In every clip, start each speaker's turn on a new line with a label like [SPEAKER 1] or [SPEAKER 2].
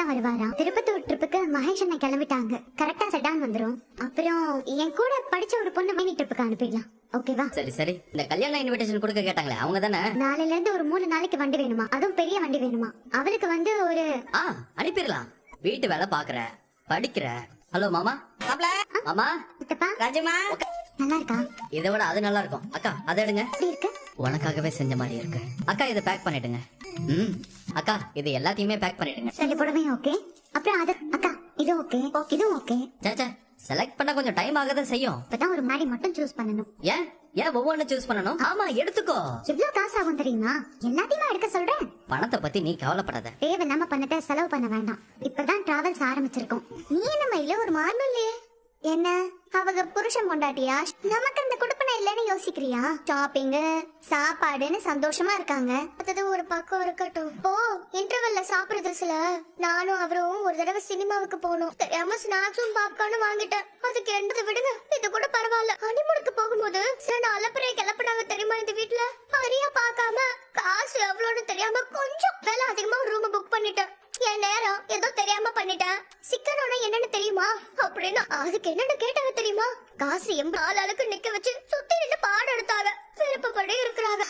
[SPEAKER 1] தான் வருவாராம். திருப்பத்தூர் ட்ரிப்புக்கு மகேஷ் அண்ணன் கிளம்பிட்டாங்க. கரெக்டா செடான் வந்துரும். அப்புறம் என் கூட படிச்ச ஒரு பொண்ணு மினி ட்ரிப்புக்கு அனுப்பிடலாம். ஓகேவா?
[SPEAKER 2] சரி சரி. இந்த கல்யாண இன்விடேஷன் கொடுக்க கேட்டாங்களே அவங்க தானே?
[SPEAKER 1] நாளையில இருந்து ஒரு 3 நாளைக்கு வண்டி வேணுமா, அதுவும் பெரிய வண்டி வேணுமா. அவளுக்கு வந்து ஒரு
[SPEAKER 2] அனுப்பிடலாம். வீட்டு வேலை பாக்குற, படிக்கிற. ஹலோ மாமா. மாமா.
[SPEAKER 1] சித்தப்பா.
[SPEAKER 3] ராஜமா
[SPEAKER 1] நல்லா இருக்கா?
[SPEAKER 2] இதை விட அது நல்லா இருக்கும். அக்கா அதை எடுங்க.
[SPEAKER 1] எப்படி இருக்கு?
[SPEAKER 2] உனக்காகவே செஞ்ச மாதிரி இருக்கு. அக்கா இதை பேக் பண்ணிடுங்க. அக்கா இது எல்லாத்தையுமே பேக் பண்ணிடுங்க.
[SPEAKER 1] சரி புடவை ஓகே. அப்புறம் அது அக்கா இது ஓகே. இதுவும் ஓகே.
[SPEAKER 2] சேச்சே செலக்ட் பண்ண கொஞ்சம் டைம் ஆகதான் செய்யும்.
[SPEAKER 1] இப்பதான் ஒரு மாதிரி மட்டும் சூஸ் பண்ணணும்.
[SPEAKER 2] ஏன் ஏன் ஒவ்வொன்னு சூஸ் பண்ணணும்? ஆமா எடுத்துக்கோ.
[SPEAKER 1] எவ்வளவு காசு ஆகும் தெரியுமா? எல்லாத்தையுமே எடுக்க சொல்றேன்.
[SPEAKER 2] பணத்தை பத்தி நீ கவலைப்படாத.
[SPEAKER 1] தேவையில்லாம பண்ணத செலவு பண்ண வேண்டாம். இப்பதான் டிராவல்ஸ் ஆரம்பிச்சிருக்கோம். நீ என்ன மயில ஒரு மாறும் இல்லையே? என்ன அவங்க புருஷன் கொண்டாட்டியா? நமக்கு இந்த குடுப்பனை இல்லன்னு யோசிக்கிறியா? ஷாப்பிங் சாப்பாடுன்னு சந்தோஷமா இருக்காங்க. அது ஒரு பக்கம் இருக்கட்டும். போ இன்டர்வெல்ல சாப்பிடுறதுல நானும் அவரும் ஒரு தடவை சினிமாவுக்கு போனோம். தெரியாம ஸ்நாக்ஸும் பாப்கார்னும் வாங்கிட்டேன். அதுக்கு என்னது விடுங்க, இது கூட பரவாயில்ல. ஹனிமூனுக்கு போகும்போது சில அலப்பறையை கிளப்பினாங்க தெரியுமா இந்த வீட்டுல. சரியா பாக்காம காசு எவ்வளவுன்னு தெரியாம கொஞ்சம் வேலை அதிகமா ரூம் புக் பண்ணிட்டேன். என் நேரம் ஏதோ தெரியாம பண்ணிட்டேன். சிக்கனோட என்னன்னு தெரியுமா அப்படின்னு அதுக்கு என்னன்னு கேட்டாங்க தெரியுமா? காசு 80 ஆளுக்கு நிக்க வச்சு சுத்தி நின்று பாடம் எடுத்தாங்க. விருப்பப்படி இருக்கிறாங்க.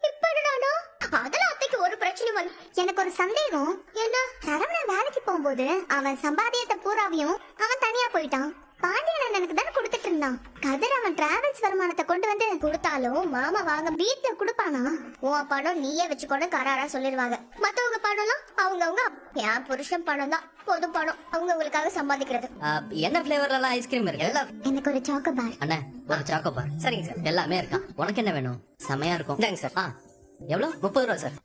[SPEAKER 1] இப்ப என்னடானா அதெல்லாம் அத்தைக்கு ஒரு பிரச்சனை வந்து எனக்கு ஒரு சந்தேகம். என்ன சரவணன் வேலைக்கு போகும்போது அவன் சம்பாதியத்தை பூராவையும் அவன் தனியா போயிட்டான். பாண்டியன் அண்ணனுக்கு தானே கொடுத்துட்டு இருந்தான். கதிர் அவன் டிராவல்ஸ் வருமானத்தை கொண்டு வந்து கொடுத்தாலும் மாமா வாங்க வீட்டுல கொடுப்பானா? உன் பணம் நீயே வச்சுக்கொண்டு கராரா சொல்லிடுவாங்க. மத்தவங்க பணம்லாம் அவங்கவுங்க. என் புருஷன் பணம் தான் பொது பணம். அவங்களுக்காக சம்பாதிக்கிறது.
[SPEAKER 2] என்ன பிளேவர்ல எல்லாம் ஐஸ்கிரீம் இருக்கு? எல்லாம்
[SPEAKER 1] எனக்கு ஒரு சாக்கோபார்.
[SPEAKER 2] அண்ணா ஒரு சாக்கோபார். சரிங்க சார். எல்லாமே இருக்கா. உனக்கு என்ன வேணும்? செமையா இருக்கும். சார் எவ்வளவு? 30 ரூபா சார்.